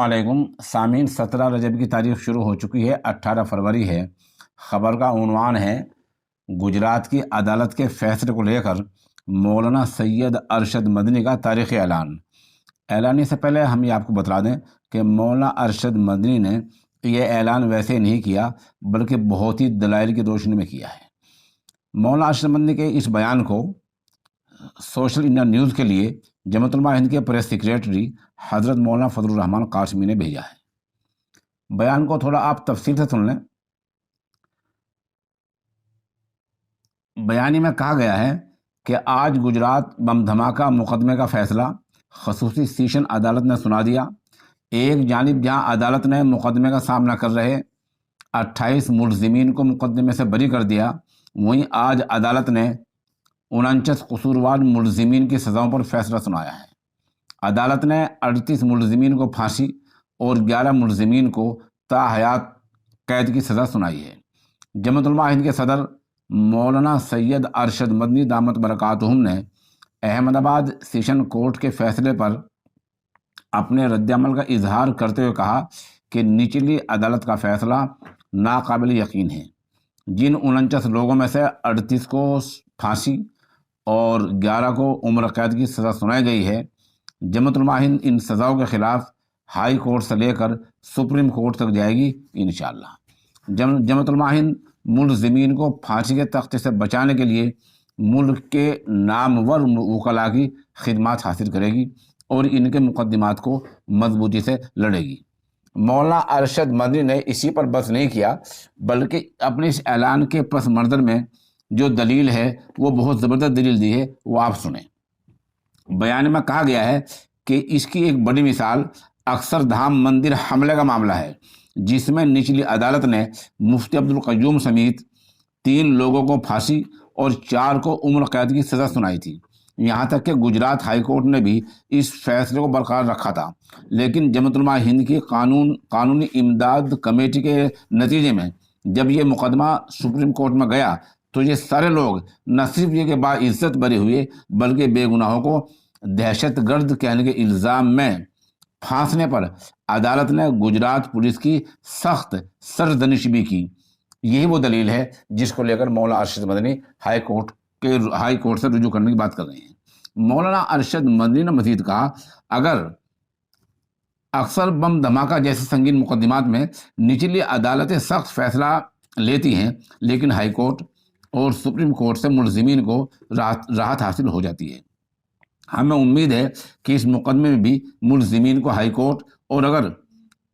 علیکم سامعین، 17 رجب کی تاریخ شروع ہو چکی ہے، 18 فروری ہے۔ خبر کا عنوان ہے گجرات کی عدالت کے فیصلے کو لے کر مولانا سید ارشد مدنی کا تاریخی اعلان۔ اعلان سے پہلے ہم یہ آپ کو بتلا دیں کہ مولانا ارشد مدنی نے یہ اعلان ویسے نہیں کیا بلکہ بہت ہی دلائل کی روشنی میں کیا ہے۔ مولانا ارشد مدنی کے اس بیان کو سوشل انڈیا نیوز کے لیے جمعیت علماء ہند کے پریس سیکریٹری حضرت مولانا فضل الرحمان قاسمی نے بھیجا ہے۔ بیان کو تھوڑا آپ تفصیل سے سن لیں۔ بیانی میں کہا گیا ہے کہ آج گجرات بم دھماکہ مقدمے کا فیصلہ خصوصی سیشن عدالت نے سنا دیا۔ ایک جانب جہاں عدالت نے مقدمے کا سامنا کر رہے 28 ملزمین کو مقدمے سے بری کر دیا، وہیں آج عدالت نے 49 قصوروار ملزمین کی سزاؤں پر فیصلہ سنایا ہے۔ عدالت نے 38 ملزمین کو پھانسی اور 11 ملزمین کو تا حیات قید کی سزا سنائی ہے۔ جمعیت علماء ہند کے صدر مولانا سید ارشد مدنی دامت برکاتہم نے احمد آباد سیشن کورٹ کے فیصلے پر اپنے رد عمل کا اظہار کرتے ہوئے کہا کہ نچلی عدالت کا فیصلہ ناقابل یقین ہے۔ جن 49 لوگوں میں سے 38 کو پھانسی اور 11 کو عمر قید کی سزا سنائی گئی ہے، جمعیت علماء ہند ان سزاؤں کے خلاف ہائی کورٹ سے لے کر سپریم کورٹ تک جائے گی انشاءاللہ۔ جمعیت علماء ہند ملزمین کو پھانسی کے تختے سے بچانے کے لیے ملک کے نامور وکلاء کی خدمات حاصل کرے گی اور ان کے مقدمات کو مضبوطی سے لڑے گی۔ مولانا ارشد مدنی نے اسی پر بس نہیں کیا بلکہ اپنے اس اعلان کے پس منظر میں جو دلیل ہے وہ بہت زبردست دلیل دی ہے، وہ آپ سنیں۔ بیان میں کہا گیا ہے کہ اس کی ایک بڑی مثال اکشر دھام مندر حملے کا معاملہ ہے، جس میں نچلی عدالت نے مفتی عبدالقیوم سمیت 3 لوگوں کو پھانسی اور 4 کو عمر قید کی سزا سنائی تھی۔ یہاں تک کہ گجرات ہائی کورٹ نے بھی اس فیصلے کو برقرار رکھا تھا، لیکن جمعیت علماء ہند کی قانونی امداد کمیٹی کے نتیجے میں جب یہ مقدمہ سپریم کورٹ میں گیا تو یہ سارے لوگ نہ صرف یہ کہ باعزت بری ہوئے بلکہ بے گناہوں کو دہشت گرد کہنے کے الزام میں پھانسنے پر عدالت نے گجرات پولیس کی سخت سرزنش بھی کی۔ یہی وہ دلیل ہے جس کو لے کر مولانا ارشد مدنی ہائی کورٹ سے رجوع کرنے کی بات کر رہے ہیں۔ مولانا ارشد مدنی نے مزید کہا، اگر اکثر بم دھماکہ جیسے سنگین مقدمات میں نچلی عدالتیں سخت فیصلہ لیتی ہیں، لیکن ہائی کورٹ اور سپریم کورٹ سے ملزمین کو راحت حاصل ہو جاتی ہے۔ ہمیں امید ہے کہ اس مقدمے میں بھی ملزمین کو ہائی کورٹ اور اگر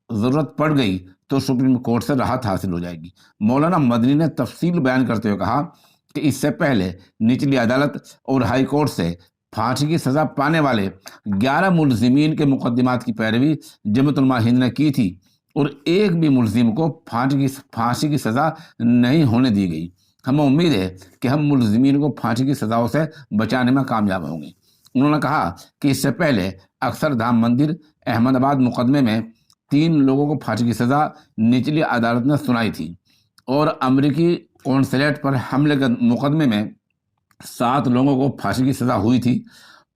ضرورت پڑ گئی تو سپریم کورٹ سے راحت حاصل ہو جائے گی۔ مولانا مدنی نے تفصیل بیان کرتے ہوئے کہا کہ اس سے پہلے نچلی عدالت اور ہائی کورٹ سے پھانسی کی سزا پانے والے 11 ملزمین کے مقدمات کی پیروی جمعیت علماء ہند نے کی تھی اور ایک بھی ملزم کو پھانسی کی سزا نہیں ہونے دی گئی۔ ہمیں امید ہے کہ ہم ملزمین کو پھانسی کی سزاؤں سے بچانے میں کامیاب ہوں گے۔ انہوں نے کہا کہ اس سے پہلے اکشر دھام مندر احمد آباد مقدمے میں 3 لوگوں کو پھانسی کی سزا نچلی عدالت نے سنائی تھی اور امریکی قونصلیٹ پر حملے کے مقدمے میں 7 لوگوں کو پھانسی کی سزا ہوئی تھی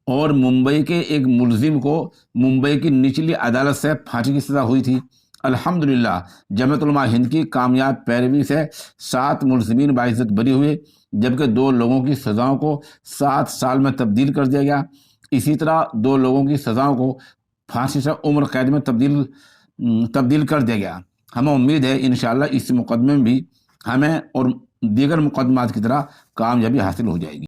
اور ممبئی کے ایک ملزم کو ممبئی کی نچلی عدالت سے پھانسی کی سزا ہوئی تھی۔ الحمدللہ جمعیت علماء ہند کی کامیاب پیروی سے 7 ملزمین باعزت بری ہوئے، جبکہ 2 لوگوں کی سزاؤں کو 7 سال میں تبدیل کر دیا گیا۔ اسی طرح 2 لوگوں کی سزاؤں کو پھانسی سے عمر قید میں تبدیل کر دیا گیا۔ ہمیں امید ہے انشاءاللہ اس مقدمے میں بھی ہمیں اور دیگر مقدمات کی طرح کامیابی حاصل ہو جائے گی۔